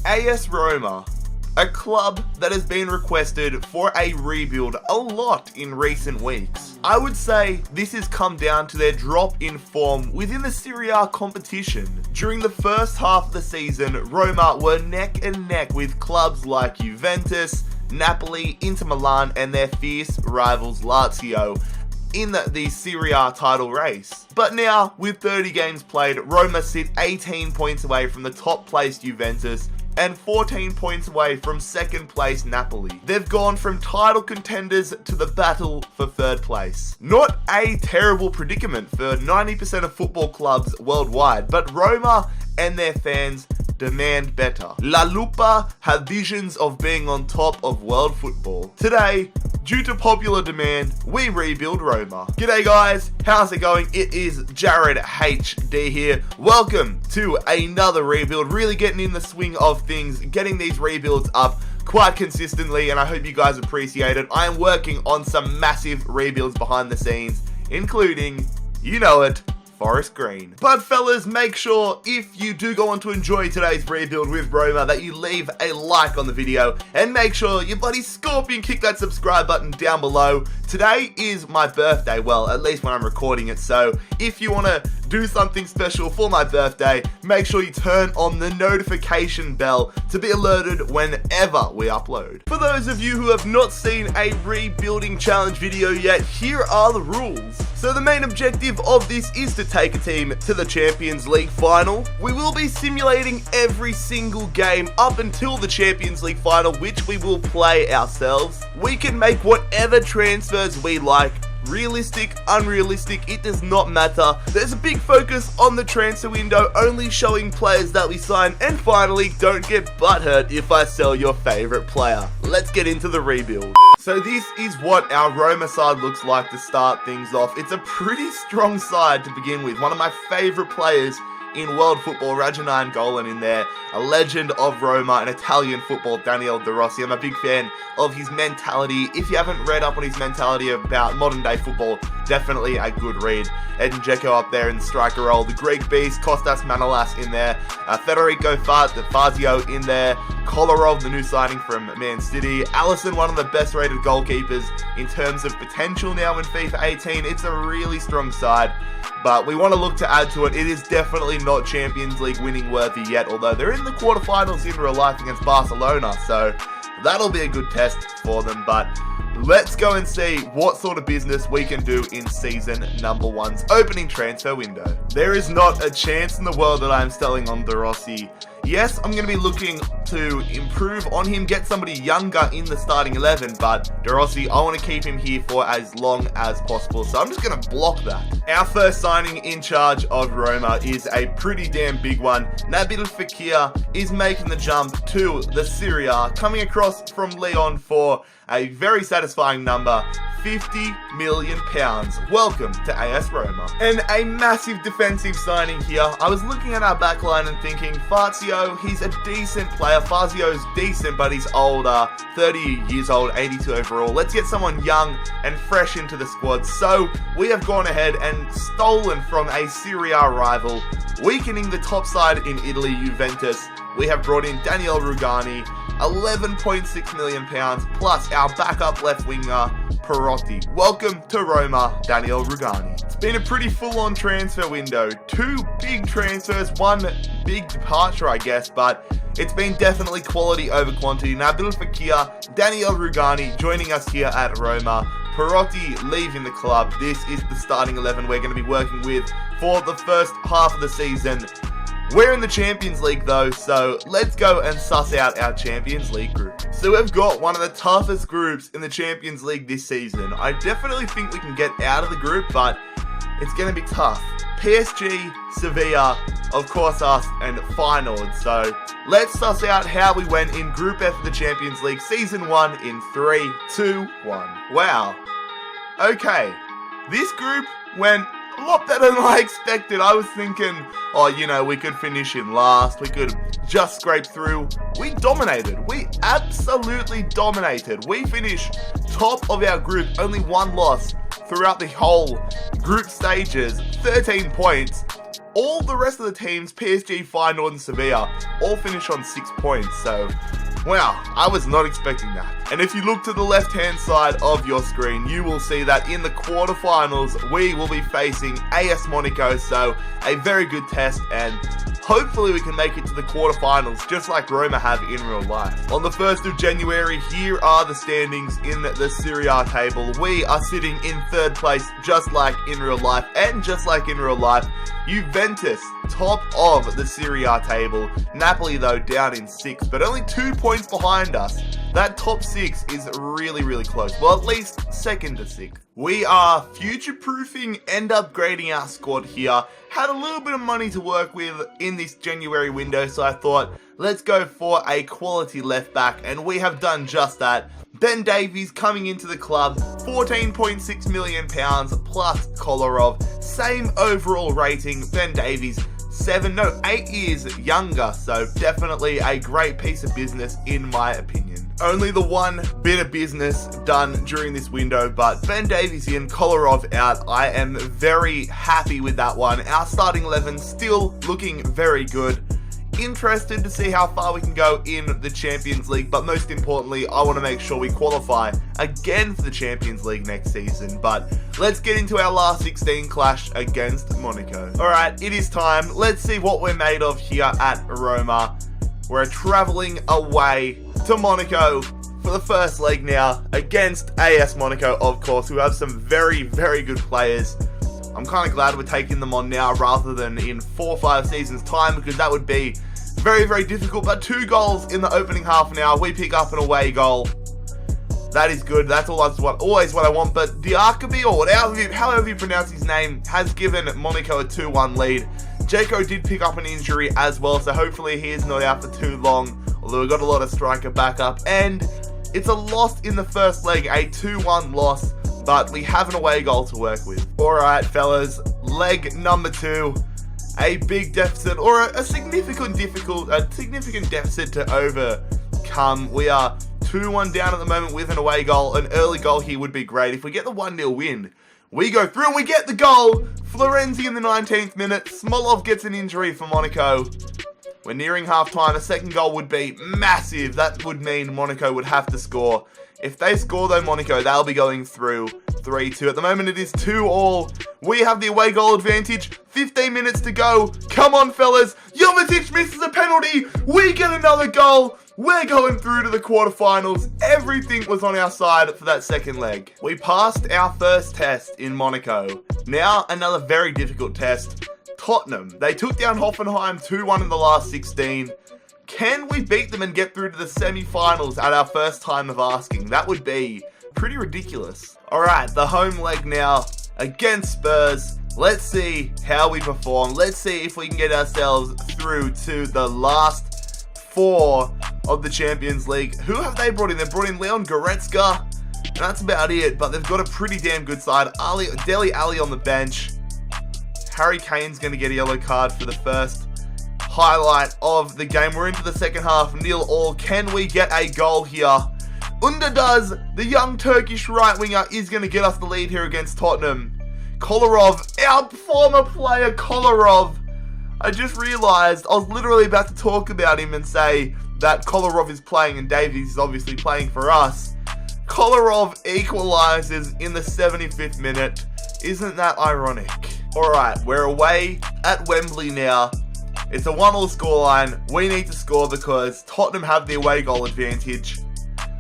AS Roma, a club that has been requested for a rebuild a lot in recent weeks. I would say this has come down to their drop in form within the Serie A competition. During the first half of the season, Roma were neck and neck with clubs like Juventus, Napoli, Inter Milan and their fierce rivals Lazio in the Serie A title race. But now, with 30 games played, Roma sit 18 points away from the top placed Juventus and 14 points away from second place Napoli. They've gone from title contenders to the battle for third place. Not a terrible predicament for 90% of football clubs worldwide, but Roma and their fans demand better. La Lupa have visions of being on top of world football. Today, due to popular demand, we rebuild Roma. G'day guys, how's it going? It is Jared HD here. Welcome to another rebuild. Really getting in the swing of things, getting these rebuilds up quite consistently, and I hope you guys appreciate it. I am working on some massive rebuilds behind the scenes, including, you know it, Forest Green. But fellas, make sure if you do go on to enjoy today's rebuild with Roma that you leave a like on the video and make sure you bloody scorpion kick that subscribe button down below. Today is my birthday, well, at least when I'm recording it, so if you want to do something special for my birthday, make sure you turn on the notification bell to be alerted whenever we upload. For those of you who have not seen a rebuilding challenge video yet, here are the rules. So the main objective of this is to take a team to the Champions League final. We will be simulating every single game up until the Champions League final, which we will play ourselves. We can make whatever transfers we like. Realistic, unrealistic, it does not matter. There's a big focus on the transfer window, only showing players that we sign. And finally, don't get butthurt if I sell your favorite player. Let's get into the rebuild. So this is what our Roma side looks like to start things off. It's a pretty strong side to begin with. One of my favorite players in world football, Rajan Golan in there, a legend of Roma and Italian football, Daniele De Rossi. I'm a big fan of his mentality. If you haven't read up on his mentality about modern day football, definitely a good read. Edin Dzeko up there in the striker role, the Greek beast, Kostas Manolas in there, Federico Fazio in there, Kolarov, the new signing from Man City, Alisson, one of the best rated goalkeepers in terms of potential now in FIFA 18. It's a really strong side, but we want to look to add to it. It is definitely not Champions League winning worthy yet, although they're in the quarterfinals in real life against Barcelona, so that'll be a good test for them. But let's go and see what sort of business we can do in season number 1's opening transfer window. There is not a chance in the world that I'm selling on De Rossi. Yes, I'm going to be looking to improve on him, get somebody younger in the starting 11, but De Rossi, I want to keep him here for as long as possible, so I'm just going to block that. Our first signing in charge of Roma is a pretty damn big one. Nabil Fekir is making the jump to the Serie A, coming across from Lyon for a very satisfying number, £50 million. Welcome to AS Roma. And a massive defensive signing here. I was looking at our backline and thinking, Fazio, he's a decent player. Fazio's decent, but he's older, 30 years old, 82 overall. Let's get someone young and fresh into the squad. So we have gone ahead and stolen from a Serie A rival, weakening the top side in Italy, Juventus. We have brought in Daniele Rugani, £11.6 million, plus our backup left winger, Perotti. Welcome to Roma, Daniele Rugani. It's been a pretty full-on transfer window. 2 big transfers, 1 big departure, I guess, but it's been definitely quality over quantity. Nabil Fekir, Daniele Rugani joining us here at Roma. Perotti leaving the club. This is the starting 11 we're going to be working with for the first half of the season. We're in the Champions League though, so let's go and suss out our Champions League group. So we've got one of the toughest groups in the Champions League this season. I definitely think we can get out of the group, but it's going to be tough. PSG, Sevilla, of course us, and Feyenoord. So let's suss out how we went in Group F of the Champions League Season 1 in 3, 2, 1. Wow. Okay, this group went a lot better than I expected. I was thinking, oh, you know, we could finish in last. We could just scrape through. We dominated. We absolutely dominated. We finished top of our group. Only 1 loss throughout the whole group stages. 13 points. all the rest of the teams, PSG, Feyenoord and Sevilla, all finish on 6 points. So, wow, I was not expecting that. And if you look to the left-hand side of your screen, you will see that in the quarterfinals, we will be facing AS Monaco. So, a very good test, and hopefully we can make it to the quarterfinals, just like Roma have in real life. On the 1st of January, here are the standings in the Serie A table. We are sitting in 3rd place, just like in real life, and just like in real life, Juventus, top of the Serie A table. Napoli, though, down in 6th, but only 2 points behind us. That top 6 is really, really close. Well, at least 2nd to 6th. We are future-proofing and upgrading our squad here. Had a little bit of money to work with in this January window, so I thought, let's go for a quality left back, and we have done just that. Ben Davies coming into the club, £14.6 million plus Kolarov. Same overall rating, Ben Davies 8 years younger, so definitely a great piece of business in my opinion. Only the one bit of business done during this window, but Ben Davies in, Kolarov out. I am very happy with that one. Our starting 11 still looking very good. Interested to see how far we can go in the Champions League, but most importantly, I want to make sure we qualify again for the Champions League next season. But let's get into our last 16 clash against Monaco. Alright, it is time. Let's see what we're made of here at Roma. We're travelling away to Monaco for the first leg now against AS Monaco, of course, who have some very, very good players. I'm kind of glad we're taking them on now rather than in 4 or 5 seasons time, because that would be very, very difficult. But 2 goals in the opening half now. We pick up an away goal. That is good. That's always what I want. But Diakabi, or however you pronounce his name, has given Monaco a 2-1 lead. Jaco did pick up an injury as well, so hopefully he is not out for too long. Although we've got a lot of striker backup. And it's a loss in the first leg, a 2-1 loss. But we have an away goal to work with. Alright, fellas, leg number 2. A big deficit, or a significant deficit to overcome. We are 2-1 down at the moment with an away goal. An early goal here would be great. If we get the 1-0 win, we go through and we get the goal. Florenzi in the 19th minute. Smolov gets an injury for Monaco. We're nearing half-time. A second goal would be massive. That would mean Monaco would have to score. If they score, though, Monaco, they'll be going through 3-2. At the moment, it is 2-2. We have the away goal advantage. 15 minutes to go. Come on, fellas. Jovetic misses a penalty. We get another goal. We're going through to the quarterfinals. Everything was on our side for that second leg. We passed our first test in Monaco. Now, another very difficult test. Tottenham. They took down Hoffenheim 2-1 in the last 16. Can we beat them and get through to the semi-finals at our first time of asking? That would be pretty ridiculous. Alright, the home leg now against Spurs. Let's see how we perform. Let's see if we can get ourselves through to the last 4 of the Champions League. Who have they brought in? They've brought in Leon Goretzka, and that's about it. But they've got a pretty damn good side. Dele Alli on the bench. Harry Kane's going to get a yellow card for the first highlight of the game. We're into the second half, 0-0. Can we get a goal here? Underdoes, the young Turkish right winger, is going to get us the lead here against Tottenham. Kolarov, our former player Kolarov. I just realised I was literally about to talk about him and say that Kolarov is playing and Davies is obviously playing for us. Kolarov equalises in the 75th minute. Isn't that ironic? Alright, we're away at Wembley now. It's a 1-1 scoreline. We need to score because Tottenham have the away goal advantage.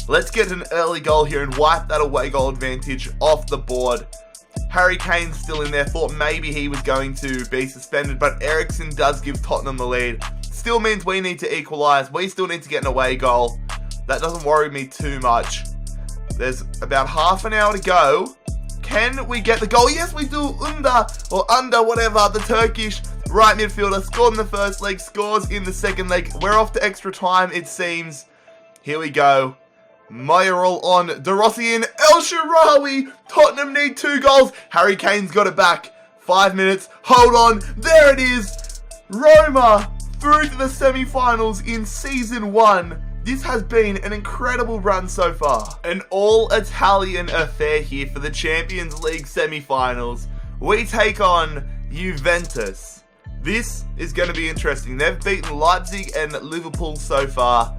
Let's get an early goal here and wipe that away goal advantage off the board. Harry Kane's still in there. Thought maybe he was going to be suspended, but Eriksen does give Tottenham the lead. Still means we need to equalise. We still need to get an away goal. That doesn't worry me too much. There's about half an hour to go. Can we get the goal? Yes, we do. Under, whatever. The Turkish right midfielder scored in the first leg, scores in the second leg. We're off to extra time, it seems. Here we go. Mayoral on De Rossi in El Shaarawy. Tottenham need 2 goals. Harry Kane's got it back. 5 minutes. Hold on. There it is. Roma through to the semi-finals in Season 1. This has been an incredible run so far. An all-Italian affair here for the Champions League semi-finals. We take on Juventus. This is going to be interesting. They've beaten Leipzig and Liverpool so far.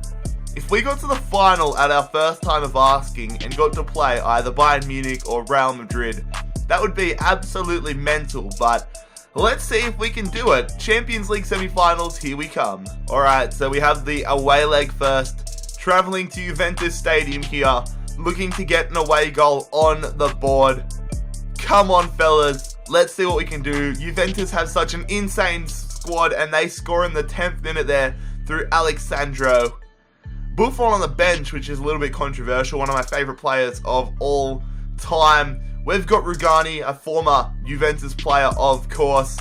If we got to the final at our first time of asking and got to play either Bayern Munich or Real Madrid, that would be absolutely mental, but let's see if we can do it. Champions League semi-finals, here we come. Alright, so we have the away leg first. Travelling to Juventus Stadium here, looking to get an away goal on the board. Come on, fellas. Let's see what we can do. Juventus have such an insane squad, and they score in the 10th minute there through Alexandro. Buffon on the bench, which is a little bit controversial. One of my favourite players of all time. We've got Rugani, a former Juventus player, of course.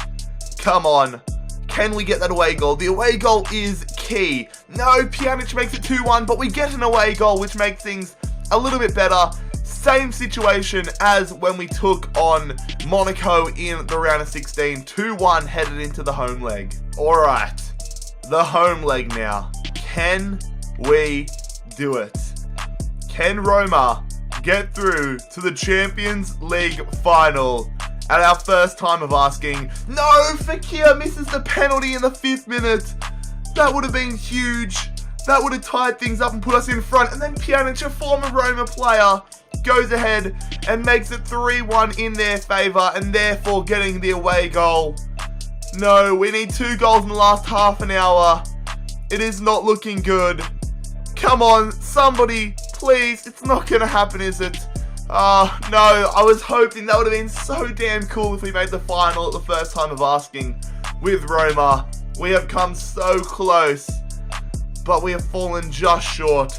Come on. Can we get that away goal? The away goal is key. No, Pjanic makes it 2-1, but we get an away goal, which makes things a little bit better. Same situation as when we took on Monaco in the round of 16. 2-1 headed into the home leg. Alright, the home leg now. Can we do it? Can Roma get through to the Champions League final at our first time of asking? No, Fekir misses the penalty in the 5th minute. That would have been huge. That would have tied things up and put us in front. And then Pjanic, a former Roma player, goes ahead and makes it 3-1 in their favour, and therefore getting the away goal. No, we need 2 goals in the last half an hour. It is not looking good. Come on, somebody, please. It's not going to happen, is it? No, I was hoping that would have been so damn cool if we made the final at the first time of asking with Roma. We have come so close, but we have fallen just short.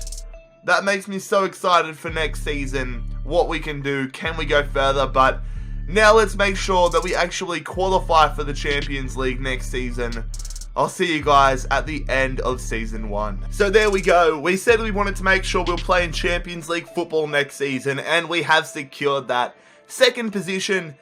That makes me so excited for next season, what we can do, can we go further, but now let's make sure that we actually qualify for the Champions League next season. I'll see you guys at the end of Season 1. So there we go. We said we wanted to make sure we'll play in Champions League football next season, and we have secured that. Second position,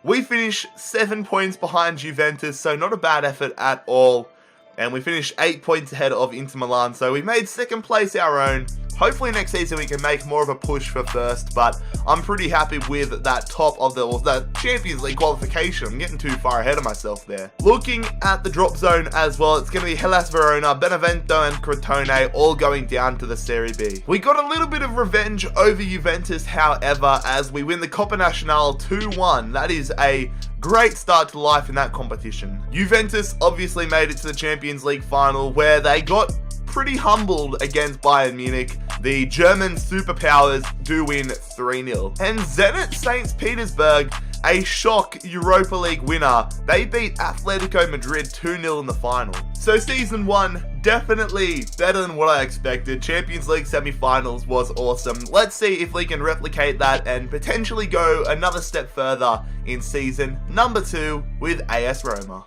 we finish 7 points behind Juventus, so not a bad effort at all. And we finished 8 points ahead of Inter Milan, so we made second place our own. Hopefully next season we can make more of a push for first, but I'm pretty happy with that top of the Champions League qualification. I'm getting too far ahead of myself there. Looking at the drop zone as well, it's going to be Hellas Verona, Benevento and Crotone all going down to the Serie B. We got a little bit of revenge over Juventus, however, as we win the Coppa Nacional 2-1. That is a great start to life in that competition. Juventus obviously made it to the Champions League final, where they got pretty humbled against Bayern Munich. The German superpowers do win 3-0. And Zenit St. Petersburg, a shock Europa League winner. They beat Atletico Madrid 2-0 in the final. So Season 1, definitely better than what I expected. Champions League semi-finals was awesome. Let's see if we can replicate that and potentially go another step further in Season number 2 with AS Roma.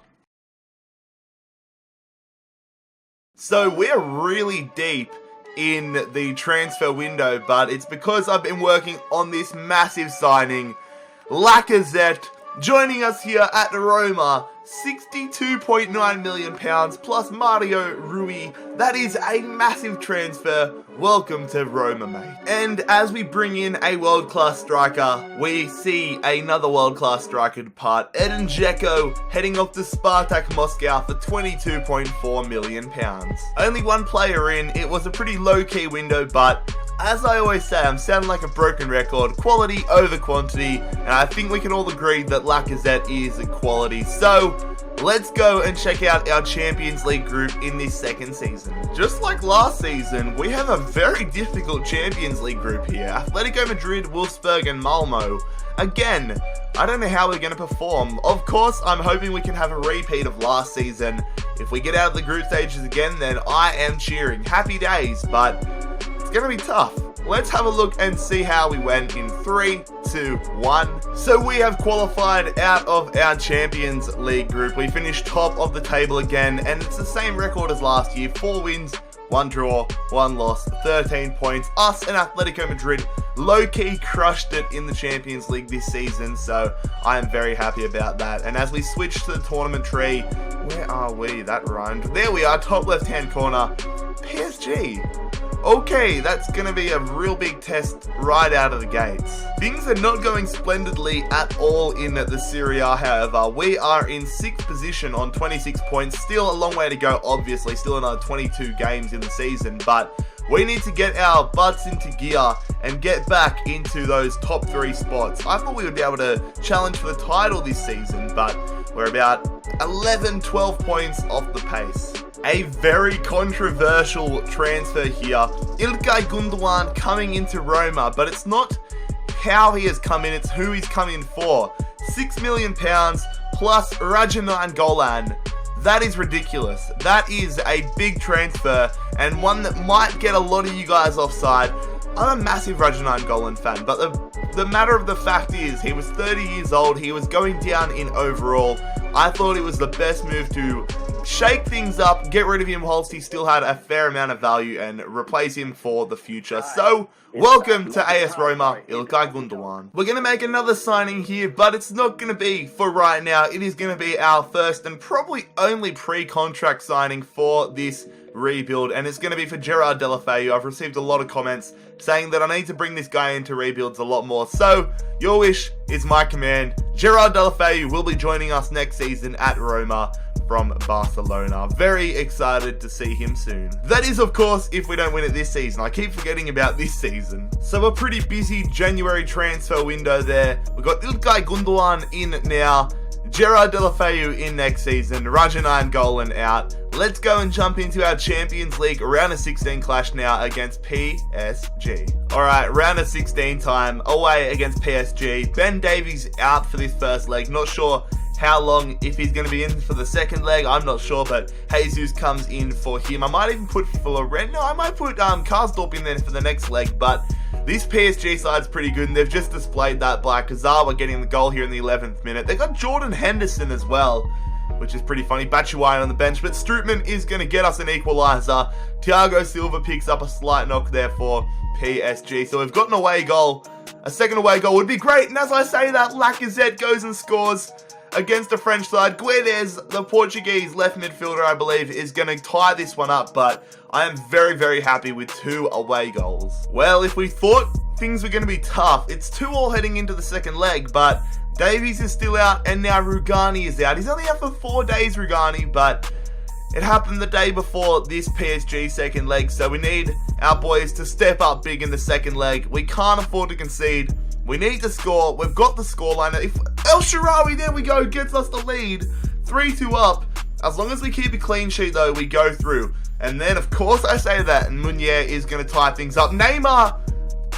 So we're really deep in the transfer window, but it's because I've been working on this massive signing. Lacazette joining us here at Roma, £62.9 million plus Mario Rui. That is a massive transfer. Welcome to Roma, mate. And as we bring in a world-class striker, we see another world-class striker depart. Edin Dzeko heading off to Spartak Moscow for £22.4 million. Only one player in. It was a pretty low-key window, but as I always say, I'm sounding like a broken record. Quality over quantity, and I think we can all agree that Lacazette is a quality. So let's go and check out our Champions League group in this second season. Just like last season, we have a very difficult Champions League group here. Atletico Madrid, Wolfsburg and Malmo. Again, I don't know how we're going to perform. Of course, I'm hoping we can have a repeat of last season. If we get out of the group stages again, then I am cheering. Happy days, but it's going to be tough. Let's have a look and see how we went in 3, 2, 1. So we have qualified out of our Champions League group. We finished top of the table again, and it's the same record as last year. 4 wins, 1 draw, 1 loss, 13 points. Us and Atletico Madrid low-key crushed it in the Champions League this season, so I am very happy about that. And as we switch to the tournament tree, where are we? That rhymed. There we are, top left-hand corner, PSG. Okay, that's going to be a real big test right out of the gates. Things are not going splendidly at all in the Serie A, however. We are in 6th position on 26 points. Still a long way to go, obviously. Still another 22 games in the season, but we need to get our butts into gear and get back into those top 3 spots. I thought we would be able to challenge for the title this season, but we're about 11, 12 points off the pace. A very controversial transfer here. İlkay Gündoğan coming into Roma, but it's not how he has come in, it's who he's come in for. £6 million plus Radja Nainggolan. That is ridiculous. That is a big transfer and one that might get a lot of you guys offside. I'm a massive Radja Nainggolan fan, but the matter of the fact is he was 30 years old, he was going down in overall. I thought it was the best move to shake things up, get rid of him whilst he still had a fair amount of value and replace him for the future. So, welcome to AS Roma, İlkay Gündoğan. We're going to make another signing here, but it's not going to be for right now. It is going to be our first and probably only pre-contract signing for this rebuild, and it's going to be for Gerard Deulofeu. I've received a lot of comments saying that I need to bring this guy into rebuilds a lot more, so your wish is my command. Gerard Deulofeu will be joining us next season at Roma from Barcelona. Very excited to see him soon. That is, of course, if we don't win it this season. I keep forgetting about this season. So a pretty busy January transfer window there. We've got İlkay Gündoğan in now, Gerard Deulofeu in next season, Radja Nainggolan out. Let's go and jump into our Champions League round of 16 clash now against PSG. Alright, round of 16 time, away against PSG. Ben Davies out for this first leg, not sure how long, if he's going to be in for the second leg, I'm not sure, but Jesus comes in for him. I might even put Florent, I might put Karsdorp in there for the next leg, but this PSG side's pretty good, and they've just displayed that by Kazawa getting the goal here in the 11th minute. They got Jordan Henderson as well, which is pretty funny. Batshuayi on the bench, but Strootman is going to get us an equaliser. Thiago Silva picks up a slight knock there for PSG. So we've got an away goal. A second away goal would be great, and as I say that, Lacazette goes and scores against the French side. Guedes, the Portuguese left midfielder, I believe, is going to tie this one up, but I am very, very happy with 2 away goals. Well, if we thought things were going to be tough, it's 2-2 heading into the second leg, but Davies is still out, and now Rugani is out. He's only out for 4 days, Rugani, but it happened the day before this PSG second leg, so we need our boys to step up big in the second leg. We can't afford to concede. We need to score. We've got the scoreline. If El Shaarawy, there we go, gets us the lead. 3-2 up. As long as we keep a clean sheet, though, we go through. And then, of course, I say that, and Meunier is going to tie things up. Neymar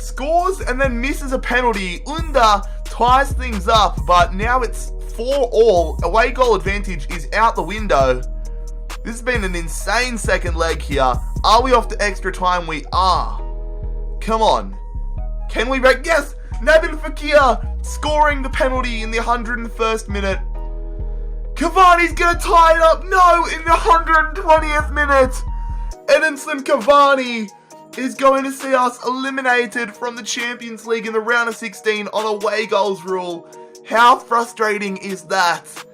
scores and then misses a penalty. Under ties things up, but now it's 4-4. Away goal advantage is out the window. This has been an insane second leg here. Are we off to extra time? We are. Come on. Can we break? Yes! Nabil Fekir scoring the penalty in the 101st minute. Cavani's going to tie it up. No, in the 120th minute. Edinson Cavani is going to see us eliminated from the Champions League in the round of 16 on away goals rule. How frustrating is that?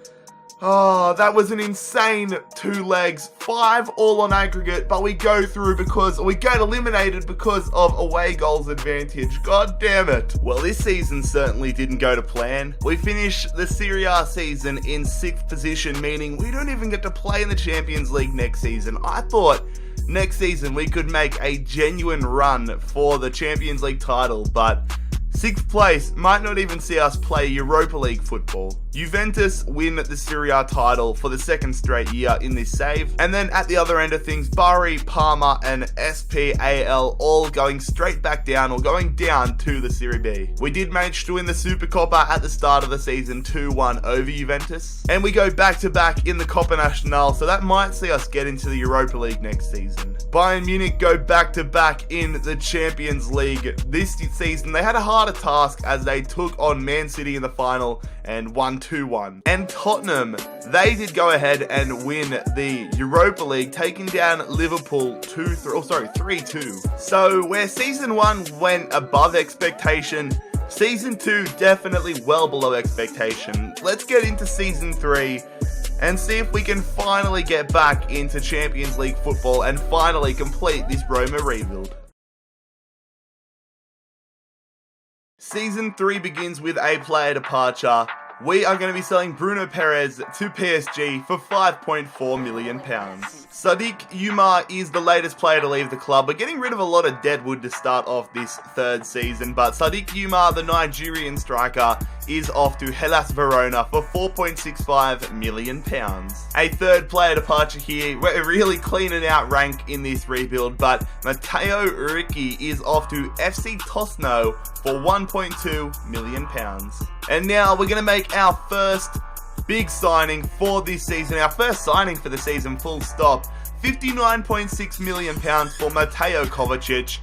Oh, that was an insane 2 legs. 5 all on aggregate, but we go through because we get eliminated because of away goals advantage. God damn it. Well, this season certainly didn't go to plan. We finished the Serie A season in 6th position, meaning we don't even get to play in the Champions League next season. I thought next season we could make a genuine run for the Champions League title, but 6th place might not even see us play Europa League football. Juventus win the Serie A title for the 2nd straight year in this save. And then at the other end of things, Bari, Parma and SPAL all going straight back down or going down to the Serie B. We did manage to win the Supercoppa at the start of the season 2-1 over Juventus. And we go back to back in the Coppa Nacional, so that might see us get into the Europa League next season. Bayern Munich go back to back in the Champions League this season. They had a harder task as they took on Man City in the final and won 2-1. And Tottenham, they did go ahead and win the Europa League, taking down Liverpool 3-2. So where Season 1 went above expectation, Season 2 definitely well below expectation. Let's get into Season 3 and see if we can finally get back into Champions League football and finally complete this Roma rebuild. Season 3 begins with a player departure. We are going to be selling Bruno Perez to PSG for £5.4 million. Sadiq Umar is the latest player to leave the club. We're getting rid of a lot of deadwood to start off this third season, but Sadiq Umar, the Nigerian striker, is off to Hellas Verona for £4.65 million. A third player departure here. We're really cleaning out rank in this rebuild, but Matteo Ricci is off to FC Tosno for £1.2 million. And now we're going to make our first big signing for this season, our first signing for the season, full stop. £59.6 million for Mateo Kovacic,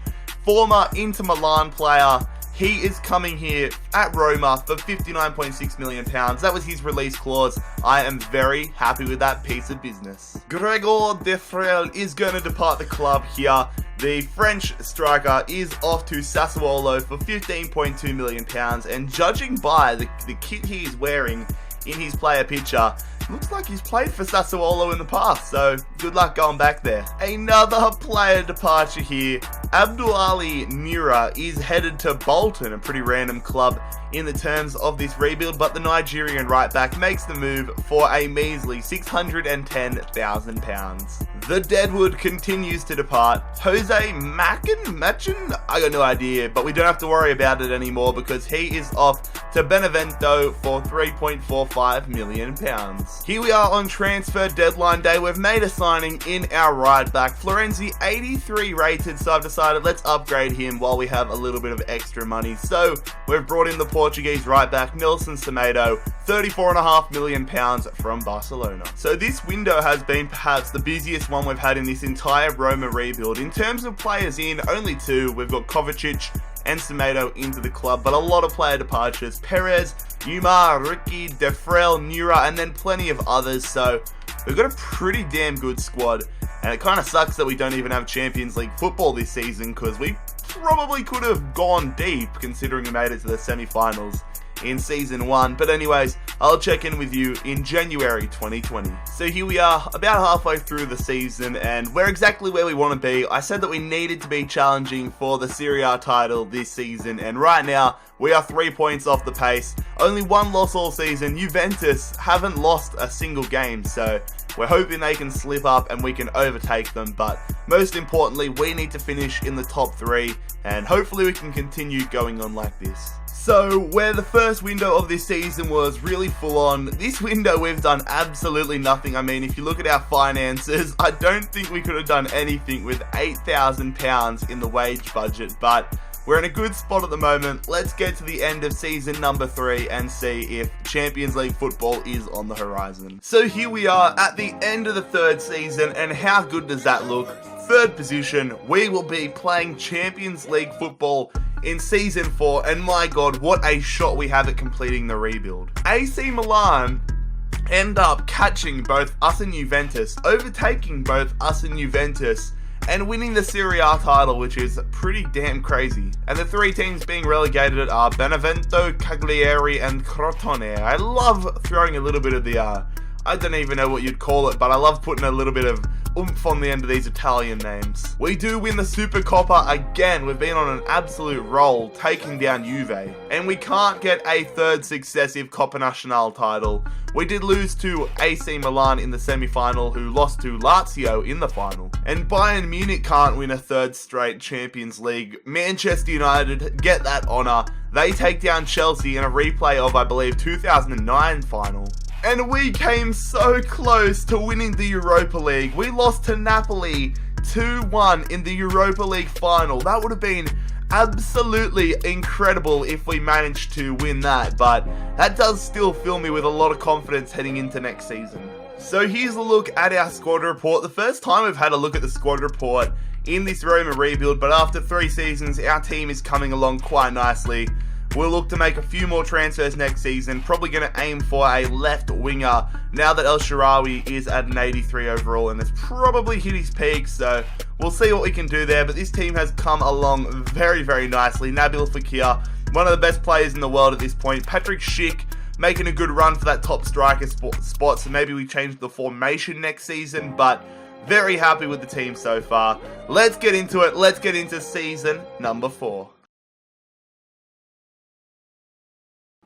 former Inter Milan player. He is coming here at Roma for £59.6 million. That was his release clause. I am very happy with that piece of business. Gregor Defrel is going to depart the club here. The French striker is off to Sassuolo for £15.2 million. And judging by the kit he is wearing in his player picture, looks like he's played for Sassuolo in the past, so good luck going back there. Another player departure here. Abdouali Nura is headed to Bolton, a pretty random club in the terms of this rebuild, but the Nigerian right back makes the move for a measly £610,000. The Deadwood continues to depart. Jose Machin? I got no idea, but we don't have to worry about it anymore because he is off to Benevento for £3.45 million. Here we are on transfer deadline day. We've made a signing in our right back. Florenzi, 83 rated, so I've decided let's upgrade him while we have a little bit of extra money. So we've brought in the Portuguese right back, Nelson Semedo, £34.5 million from Barcelona. So this window has been perhaps the busiest one we've had in this entire Roma rebuild. In terms of players in, only two. We've got Kovacic and Semedo into the club, but a lot of player departures. Perez, Umar, Ricci, Defrel, Nura, and then plenty of others. So we've got a pretty damn good squad, and it kind of sucks that we don't even have Champions League football this season because we probably could have gone deep considering we made it to the semi-finals in Season 1. But anyways, I'll check in with you in January 2020. So here we are, about halfway through the season, and we're exactly where we want to be. I said that we needed to be challenging for the Serie A title this season, and right now, we are 3 points off the pace. Only one loss all season. Juventus haven't lost a single game, so we're hoping they can slip up and we can overtake them, but most importantly, we need to finish in the top 3, and hopefully we can continue going on like this. So, where the first window of this season was really full on, this window we've done absolutely nothing. I mean, if you look at our finances, I don't think we could have done anything with £8,000 in the wage budget, but we're in a good spot at the moment. Let's get to the end of season number 3 and see if Champions League football is on the horizon. So here we are at the end of the third season, and how good does that look? Third position, we will be playing Champions League football in Season 4, and my god, what a shot we have at completing the rebuild. AC Milan end up catching both us and Juventus, overtaking both us and Juventus, and winning the Serie A title, which is pretty damn crazy. And the 3 teams being relegated are Benevento, Cagliari, and Crotone. I love throwing a little bit of the, I don't even know what you'd call it, but I love putting a little bit of oomph on the end of these Italian names. We do win the Supercoppa again. We've been on an absolute roll, taking down Juve. And we can't get a third successive Coppa Nacional title. We did lose to AC Milan in the semi-final, who lost to Lazio in the final. And Bayern Munich can't win a third straight Champions League. Manchester United get that honour. They take down Chelsea in a replay of, I believe, 2009 final. And we came so close to winning the Europa League. We lost to Napoli 2-1 in the Europa League final. That would have been absolutely incredible if we managed to win that, but that does still fill me with a lot of confidence heading into next season. So here's a look at our squad report. The first time we've had a look at the squad report in this Roma rebuild, but after 3 seasons, our team is coming along quite nicely. we'll look to make a few more transfers next season. Probably going to aim for a left winger now that El Shaarawy is at an 83 overall and has probably hit his peak. So we'll see what we can do there. But this team has come along very, very nicely. Nabil Fekir, one of the best players in the world at this point. Patrick Schick making a good run for that top striker spot. So maybe we change the formation next season. But very happy with the team so far. Let's get into it. Let's get into season number 4.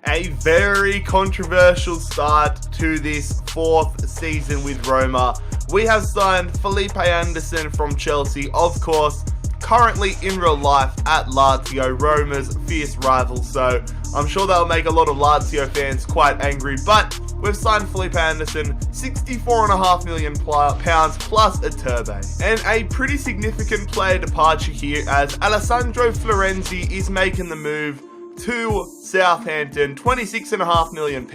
A very controversial start to this 4th season with Roma. We have signed Felipe Anderson from Chelsea, of course, currently in real life at Lazio, Roma's fierce rival, so I'm sure that will make a lot of Lazio fans quite angry, but we've signed Felipe Anderson, £64.5 million plus a turbo. And a pretty significant player departure here as Alessandro Florenzi is making the move to Southampton, £26.5 million,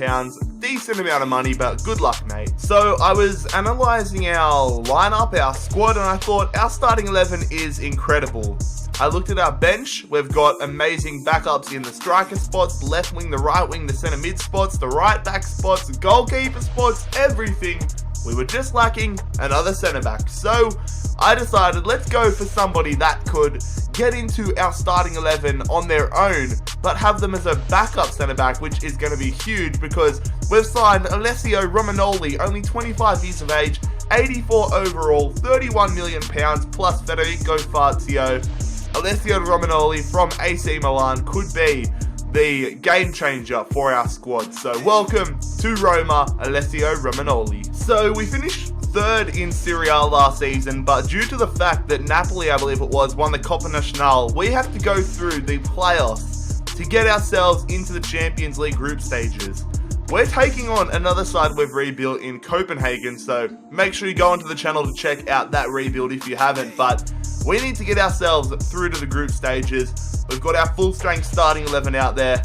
decent amount of money, but good luck, mate. So I was analysing our lineup, our squad, and I thought our starting 11 is incredible. I looked at our bench. We've got amazing backups in the striker spots, the left wing, the right wing, the centre mid spots, the right back spots, the goalkeeper spots, everything. We were just lacking another centre back. So I decided let's go for somebody that could get into our starting 11 on their own, but have them as a backup centre back, which is going to be huge because we've signed Alessio Romagnoli, only 25 years of age, 84 overall, £31 million plus Federico Fazio. Alessio Romagnoli from AC Milan could be the game changer for our squad. So welcome to Roma, Alessio Romagnoli. So we finished 3rd in Serie A last season, but due to the fact that Napoli, I believe it was, won the Coppa Nacional, we have to go through the playoffs to get ourselves into the Champions League group stages. We're taking on another side we've rebuilt in Copenhagen, so make sure you go onto the channel to check out that rebuild if you haven't, but we need to get ourselves through to the group stages. We've got our full strength starting 11 out there.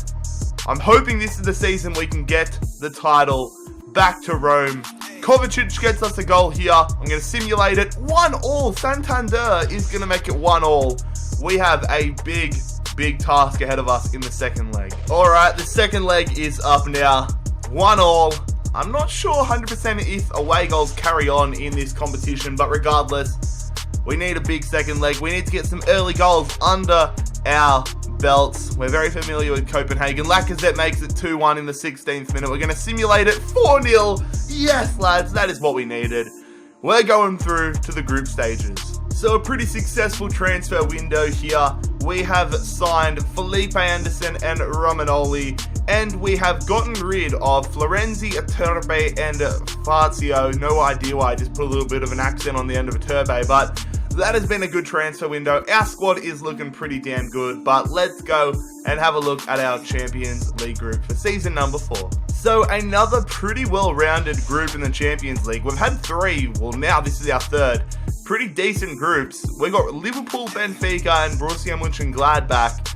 I'm hoping this is the season we can get the title back to Rome. Kovacic gets us a goal here. I'm going to simulate it. 1-1. Santander is going to make it 1-1. We have a big task ahead of us in the second leg. Alright, the second leg is up now. 1-1. I'm not sure 100% if away goals carry on in this competition, but regardless, we need a big second leg. We need to get some early goals under our belts. We're very familiar with Copenhagen. Lacazette makes it 2-1 in the 16th minute. We're going to simulate it 4-0. Yes, lads, that is what we needed. We're going through to the group stages. So a pretty successful transfer window here. We have signed Felipe Anderson and Romagnoli, and we have gotten rid of Florenzi, Iturbe, and Fazio. No idea why I just put a little bit of an accent on the end of Iturbe, but that has been a good transfer window. Our squad is looking pretty damn good, but let's go and have a look at our Champions League group for season number 4. So another pretty well-rounded group in the Champions League. We've had 3, well now this is our 3rd. Pretty decent groups. We've got Liverpool, Benfica, and Borussia Mönchengladbach.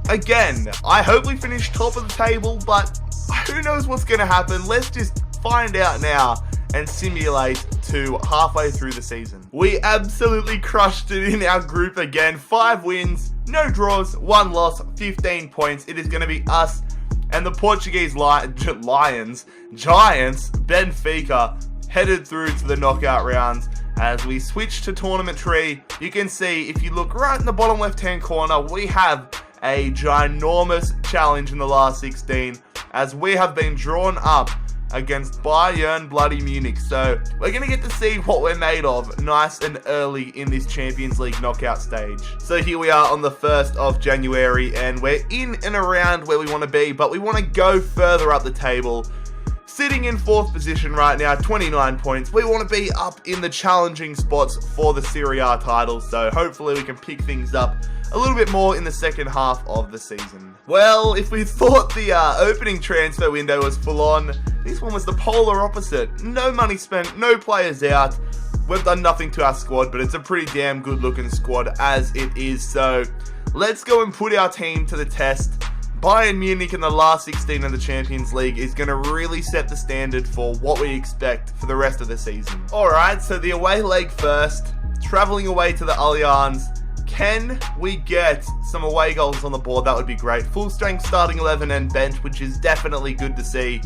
Again, I hope we finish top of the table, but who knows what's going to happen. Let's just find out now and simulate to halfway through the season. We absolutely crushed it in our group again. 5 wins, no draws, 1 loss, 15 points. It is going to be us and the Portuguese Giants, Benfica, headed through to the knockout rounds. As we switch to tournament tree, you can see if you look right in the bottom left hand corner, we have a ginormous challenge in the last 16 as we have been drawn up against Bayern bloody Munich. So we're going to get to see what we're made of nice and early in this Champions League knockout stage. So here we are on the 1st of January and we're in and around where we want to be, but we want to go further up the table. Sitting in 4th position right now, 29 points. We want to be up in the challenging spots for the Serie A title, so hopefully we can pick things up a little bit more in the second half of the season. Well, if we thought the opening transfer window was full on, this one was the polar opposite. No money spent, no players out. We've done nothing to our squad, but it's a pretty damn good looking squad as it is. So let's go and put our team to the test. Bayern Munich in the last 16 of the Champions League is going to really set the standard for what we expect for the rest of the season. Alright, so the away leg first. Travelling away to the Allianz. Can we get some away goals on the board? That would be great. Full strength starting 11 and bench, which is definitely good to see.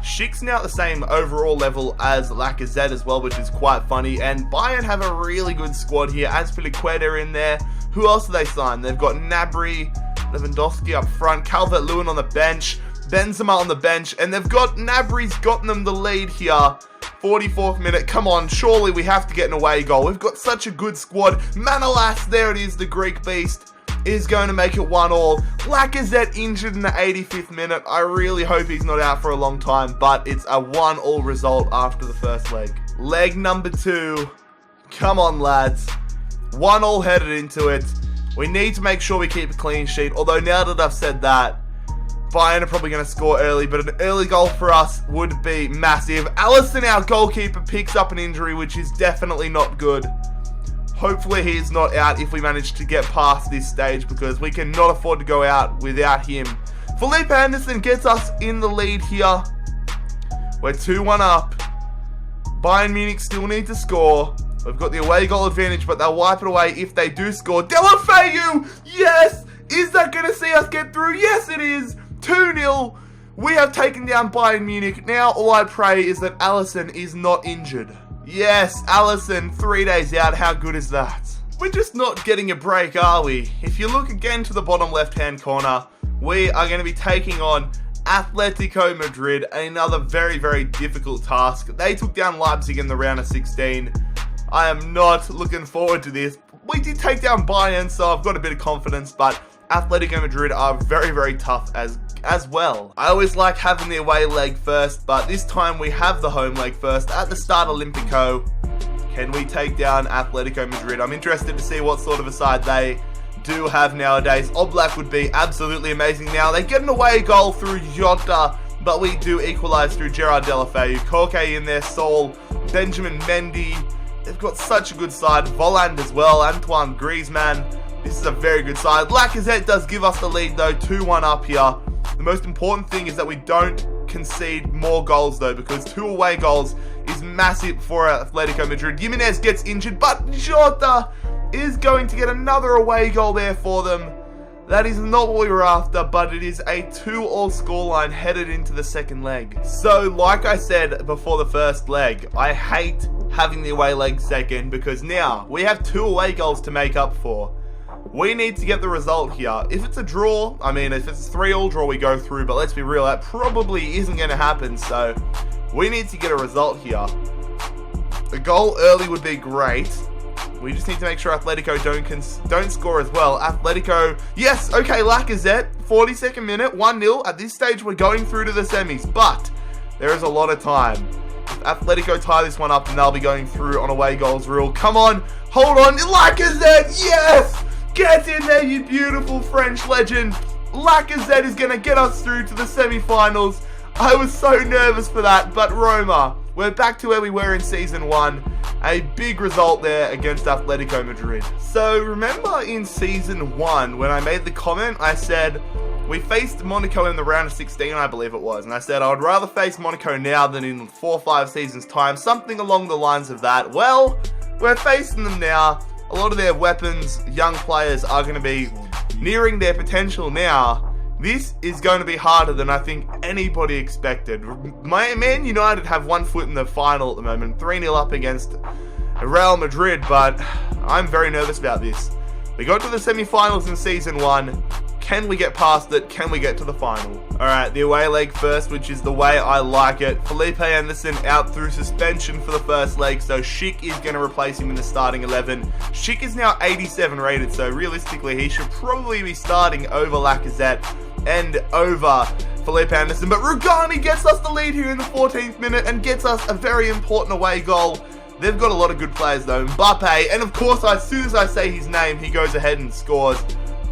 Schick's now at the same overall level as Lacazette as well, which is quite funny. And Bayern have a really good squad here. Azpilicueta in there. Who else do they sign? They've got Gnabry, Lewandowski up front, Calvert-Lewin on the bench, Benzema on the bench, and they've got Gnabry's gotten them the lead here. 44th minute, come on, surely we have to get an away goal. We've got such a good squad. Manolas, there it is, the Greek beast, is going to make it 1-1. Lacazette injured in the 85th minute. I really hope he's not out for a long time, but it's a 1-1 result after the first leg. Leg number 2. Come on, lads. 1-1 headed into it. We need to make sure we keep a clean sheet, although now that I've said that, Bayern are probably going to score early, but an early goal for us would be massive. Alisson, our goalkeeper, picks up an injury, which is definitely not good. Hopefully he's not out if we manage to get past this stage, because we cannot afford to go out without him. Felipe Anderson gets us in the lead here. We're 2-1 up. Bayern Munich still need to score. We've got the away goal advantage, but they'll wipe it away if they do score. Deulofeu! Yes! Is that going to see us get through? Yes, it is! 2-0. We have taken down Bayern Munich. Now all I pray is that Alisson is not injured. Yes, Alisson, 3 days out. How good is that? We're just not getting a break, are we? If you look again to the bottom left-hand corner, we are going to be taking on Atletico Madrid, another very, very difficult task. They took down Leipzig in the round of 16. I am not looking forward to this. We did take down Bayern, so I've got a bit of confidence, but Atletico Madrid are very, very tough as well. I always like having the away leg first, but this time we have the home leg first at the Stade Olympico. Can we take down Atletico Madrid? I'm interested to see what sort of a side they do have nowadays. Oblak would be absolutely amazing now. They get an away goal through Jota, but we do equalise through Gerard Deulofeu. Koke in there, Saul, Benjamin Mendy. They've got such a good side. Voland as well, Antoine Griezmann. This is a very good side. Lacazette does give us the lead though, 2-1 up here. The most important thing is that we don't concede more goals though, because 2 away goals is massive for Atletico Madrid. Jimenez gets injured, but Jota is going to get another away goal there for them. That is not what we were after, but it is a 2-2 scoreline headed into the second leg. So, like I said before the first leg, I hate having the away leg second, because now we have 2 away goals to make up for. We need to get the result here. If it's a draw, I mean, if it's a 3-3 draw, we go through, but let's be real, that probably isn't going to happen, so we need to get a result here. A goal early would be great. We just need to make sure Atletico don't score as well. Atletico, yes, okay, Lacazette, 42nd minute, 1-0. At this stage, we're going through to the semis, but there is a lot of time. If Atletico tie this one up, then they'll be going through on away goals rule. Come on, hold on, Lacazette, yes! Get in there, you beautiful French legend. Lacazette is going to get us through to the semi-finals. I was so nervous for that, but Roma, we're back to where we were in Season 1. A big result there against Atletico Madrid. So remember in Season 1, when I made the comment, I said, we faced Monaco in the round of 16, I believe it was. And I said, I would rather face Monaco now than in 4 or 5 seasons' time. Something along the lines of that. Well, we're facing them now. A lot of their weapons, young players, are going to be nearing their potential now. This is going to be harder than I think anybody expected. Man United have 1 foot in the final at the moment, 3-0 up against Real Madrid, but I'm very nervous about this. We got to the semi-finals in Season 1. Can we get past it? Can we get to the final? Alright, the away leg first, which is the way I like it. Felipe Anderson out through suspension for the first leg, so Schick is going to replace him in the starting 11. Schick is now 87 rated, so realistically he should probably be starting over Lacazette and over Felipe Anderson. But Rugani gets us the lead here in the 14th minute and gets us a very important away goal. They've got a lot of good players though. Mbappe, and of course as soon as I say his name, he goes ahead and scores.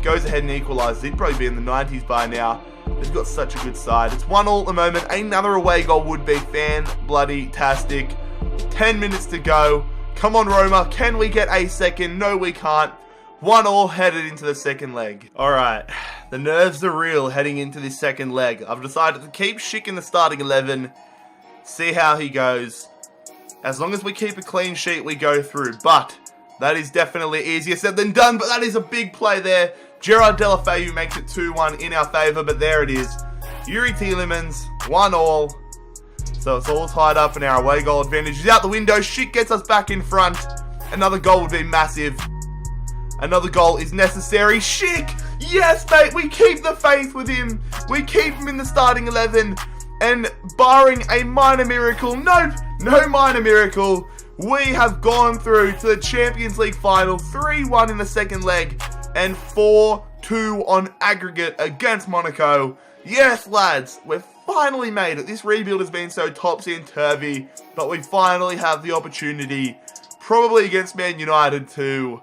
Goes ahead and equalises. He'd probably be in the 90s by now. They've got such a good side. It's 1-1 at the moment. Another away goal would be fan-bloody-tastic. 10 minutes to go. Come on, Roma. Can we get a second? No, we can't. 1-1 headed into the second leg. Alright, the nerves are real heading into this second leg. I've decided to keep Schick in the starting 11. See how he goes. As long as we keep a clean sheet, we go through. But That is definitely easier said than done, but that is a big play there. Gerard Deulofeu makes it 2-1 in our favour, but there it is. Yuri Tielemans, 1-1. So it's all tied up and our away goal advantage is out the window. Shit gets us back in front. Another goal would be massive. Another goal is necessary. Schick! Yes, mate, we keep the faith with him. We keep him in the starting 11. And barring a minor miracle, nope, no minor miracle, we have gone through to the Champions League final, 3-1 in the second leg, and 4-2 on aggregate against Monaco. Yes, lads, we've finally made it. This rebuild has been so topsy-turvy, but we finally have the opportunity, probably against Man United, to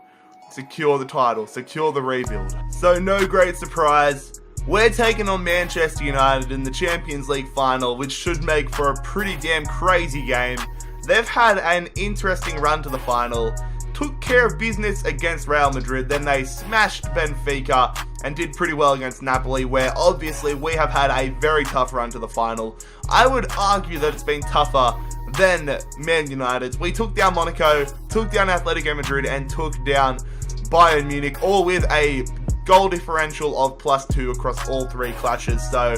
secure the title, secure the rebuild. So no great surprise. We're taking on Manchester United in the Champions League final, which should make for a pretty damn crazy game. They've had an interesting run to the final, took care of business against Real Madrid, then they smashed Benfica and did pretty well against Napoli, where obviously we have had a very tough run to the final. I would argue that it's been tougher than Man United's. We took down Monaco, took down Atletico Madrid, and took down Bayern Munich, all with a goal differential of +2 across all three clashes. So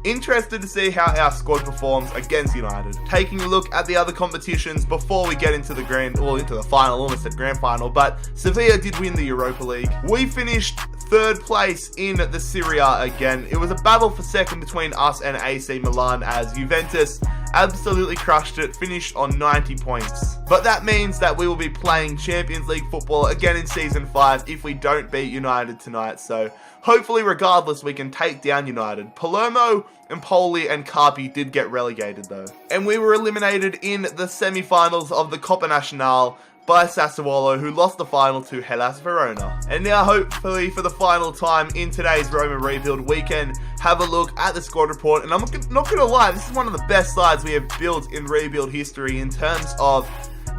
interested to see how our squad performs against United. Taking a look at the other competitions before we get into the final, almost said grand final, but Sevilla did win the Europa League. We finished third place in the Serie A again. It was a battle for second between us and AC Milan, as Juventus absolutely crushed it, finished on 90 points. But that means that we will be playing Champions League football again in Season 5 if we don't beat United tonight. So hopefully, regardless, we can take down United. Palermo, Empoli and Carpi did get relegated though. And we were eliminated in the semi-finals of the Coppa Nacional by Sassuolo, who lost the final to Hellas Verona. And now, hopefully, for the final time in today's Roma rebuild, we can have a look at the squad report. And I'm not going to lie, this is one of the best sides we have built in rebuild history in terms of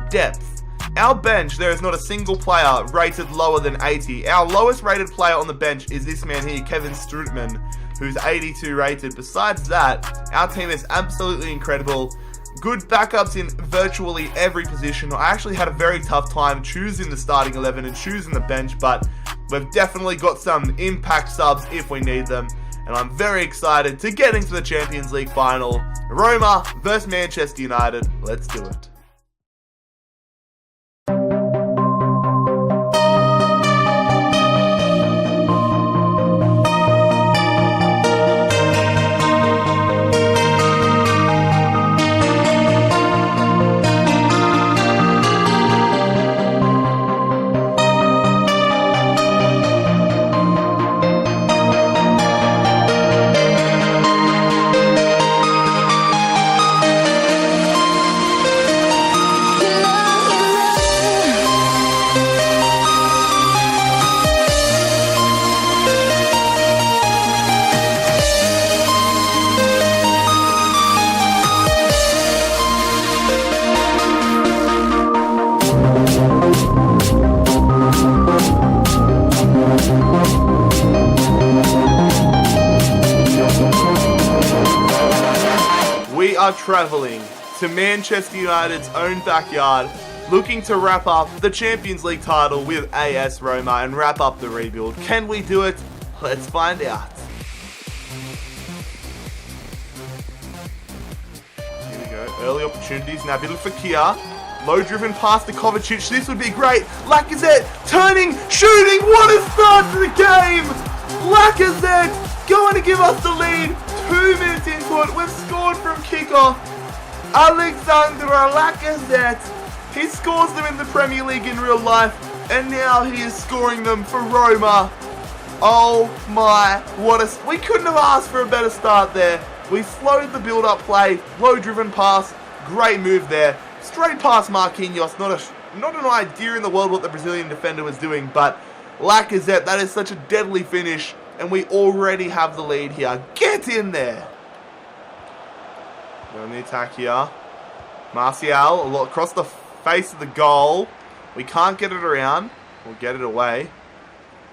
depth. Our bench, there is not a single player rated lower than 80. Our lowest rated player on the bench is this man here, Kevin Strootman, who's 82 rated. Besides that, our team is absolutely incredible. Good backups in virtually every position. I actually had a very tough time choosing the starting 11 and choosing the bench, but we've definitely got some impact subs if we need them. And I'm very excited to get into the Champions League final. Roma versus Manchester United. Let's do it. We are travelling to Manchester United's own backyard, looking to wrap up the Champions League title with AS Roma and wrap up the rebuild. Can we do it? Let's find out. Here we go. Early opportunities. Nabil Fekir. Low driven past to Kovacic. This would be great. Lacazette turning, shooting. What a start to the game! Lacazette going to give us the lead. 2 minutes into it, we've scored from kickoff. Alexandre Lacazette, he scores them in the Premier League in real life, and now he is scoring them for Roma. Oh my, we couldn't have asked for a better start there. We slowed the build-up play, low-driven pass, great move there. Straight past Marquinhos, not an idea in the world what the Brazilian defender was doing, but Lacazette, that is such a deadly finish. And we already have the lead here. Get in there. On the attack here. Martial across the face of the goal. We can't get it around. We'll get it away.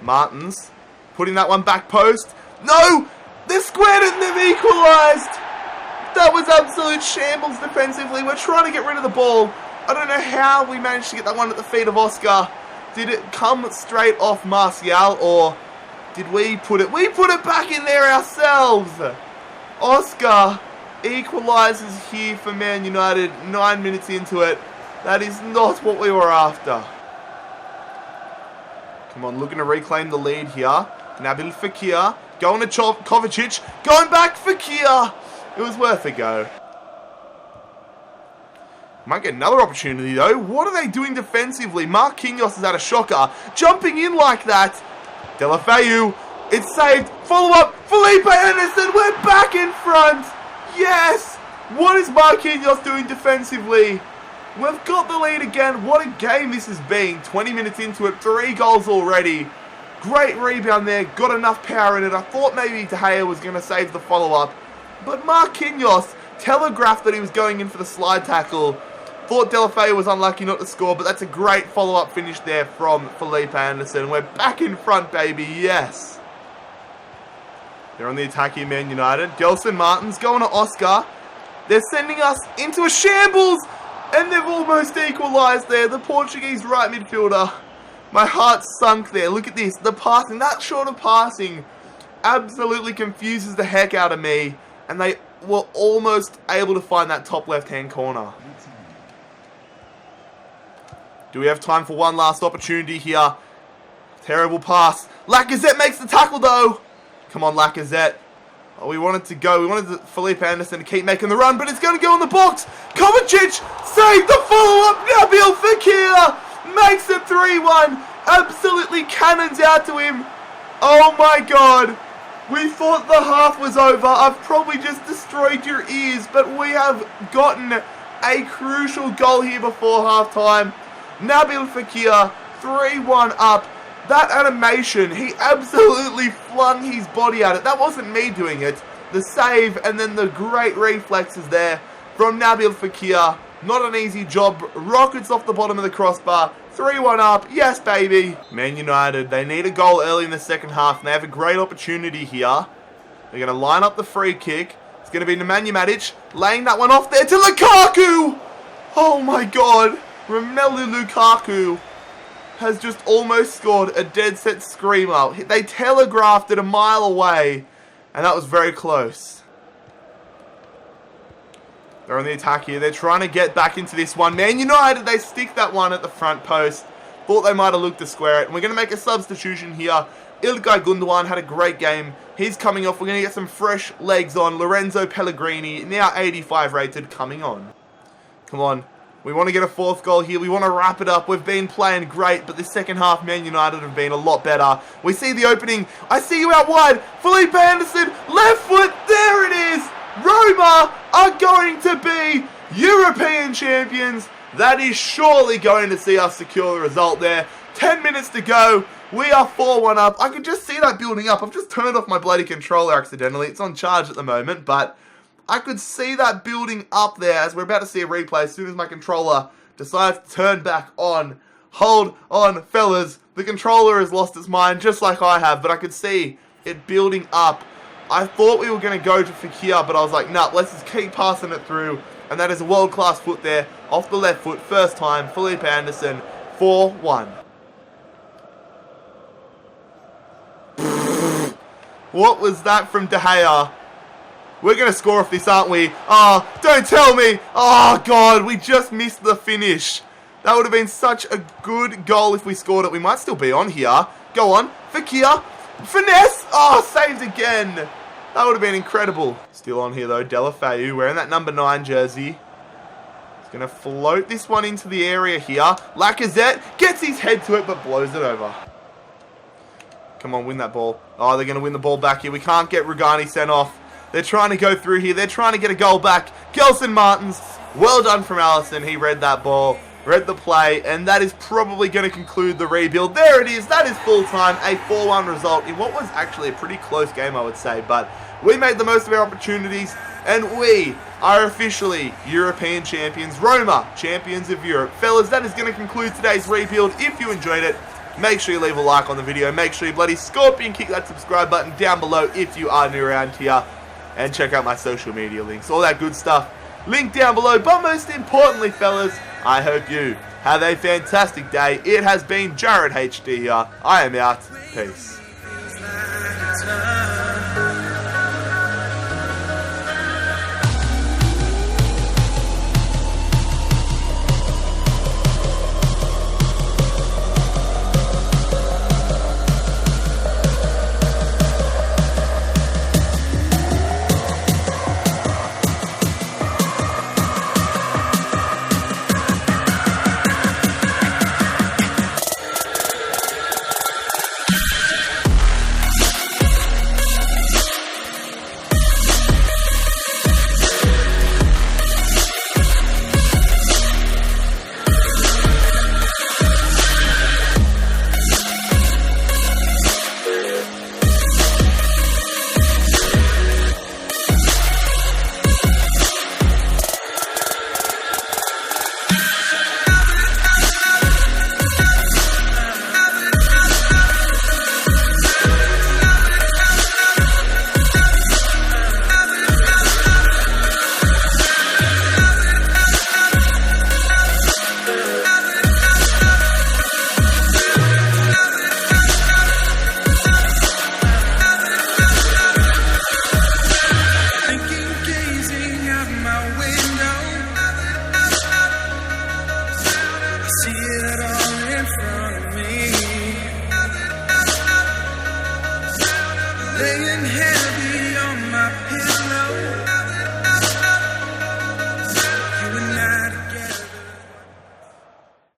Martins putting that one back post. No! They're squared it and they've equalised. That was absolute shambles defensively. We're trying to get rid of the ball. I don't know how we managed to get that one at the feet of Oscar. Did it come straight off Martial, or did we put it? We put it back in there ourselves. Oscar equalises here for Man United 9 minutes into it. That is not what we were after. Come on, looking to reclaim the lead here. Nabil Fekir going to Kovacic. Going back Fekir. It was worth a go. Might get another opportunity though. What are they doing defensively? Marquinhos has had a shocker. Jumping in like that. Deulofeu. It's saved. Follow up. Felipe Anderson. We're back in front. Yes. What is Marquinhos doing defensively? We've got the lead again. What a game this has been. 20 minutes into it. 3 goals already. Great rebound there. Got enough power in it. I thought maybe De Gea was going to save the follow-up. But Marquinhos telegraphed that he was going in for the slide tackle. Thought Deulofeu was unlucky not to score, but that's a great follow-up finish there from Felipe Anderson. We're back in front, baby. Yes. They're on the attack here, Man United. Gelson Martins going to Oscar. They're sending us into a shambles. And they've almost equalised there. The Portuguese right midfielder. My heart sunk there. Look at this. The passing, that short of passing, absolutely confuses the heck out of me. And they were almost able to find that top left-hand corner. Do we have time for one last opportunity here? Terrible pass. Lacazette makes the tackle though. Come on, Lacazette. Oh, we wanted to go. We wanted Felipe Anderson to keep making the run, but it's going to go in the box. Kovacic saved the follow-up. Nabil Fekir makes it 3-1. Absolutely cannons out to him. Oh my God. We thought the half was over. I've probably just destroyed your ears, but we have gotten a crucial goal here before halftime. Nabil Fekir, 3-1 up. That animation, he absolutely flung his body at it. That wasn't me doing it. The save and then the great reflexes there from Nabil Fekir. Not an easy job. Rockets off the bottom of the crossbar. 3-1 up. Yes, baby. Man United, they need a goal early in the second half, and they have a great opportunity here. They're going to line up the free kick. It's going to be Nemanja Matic laying that one off there to Lukaku. Oh, my God. Romelu Lukaku has just almost scored a dead set screamer. They telegraphed it a mile away, and that was very close. They're on the attack here. They're trying to get back into this one. Man United, they stick that one at the front post. Thought they might have looked to square it. And we're going to make a substitution here. Ilkay Gundogan had a great game. He's coming off. We're going to get some fresh legs on. Lorenzo Pellegrini, now 85 rated, coming on. Come on. We want to get a 4th goal here. We want to wrap it up. We've been playing great, but the second half, Man United have been a lot better. We see the opening. I see you out wide. Felipe Anderson, left foot. There it is. Roma are going to be European champions. That is surely going to see us secure the result there. 10 minutes to go. We are 4-1 up. I can just see that building up. I've just turned off my bloody controller accidentally. It's on charge at the moment, but I could see that building up there as we're about to see a replay as soon as my controller decides to turn back on. Hold on, fellas. The controller has lost its mind just like I have, but I could see it building up. I thought we were going to go to Fekir, but I was like, nah, let's just keep passing it through. And that is a world-class foot there, off the left foot, first time, Felipe Anderson, 4-1. What was that from De Gea? We're going to score off this, aren't we? Oh, don't tell me. Oh, God, we just missed the finish. That would have been such a good goal if we scored it. We might still be on here. Go on. Fekir. Finesse. Oh, saved again. That would have been incredible. Still on here, though. Deulofeu wearing that number 9 jersey. He's going to float this one into the area here. Lacazette gets his head to it, but blows it over. Come on, win that ball. Oh, they're going to win the ball back here. We can't get Rugani sent off. They're trying to go through here. They're trying to get a goal back. Gelson Martins. Well done from Allison. He read that ball. Read the play. And that is probably going to conclude the rebuild. There it is. That is full time. A 4-1 result in what was actually a pretty close game, I would say. But we made the most of our opportunities. And we are officially European champions. Roma, champions of Europe. Fellas, that is going to conclude today's rebuild. If you enjoyed it, make sure you leave a like on the video. Make sure you bloody scorpion kick that subscribe button down below if you are new around here. And check out my social media links. All that good stuff. Link down below. But most importantly, fellas, I hope you have a fantastic day. It has been Jared HD here. I am out. Peace.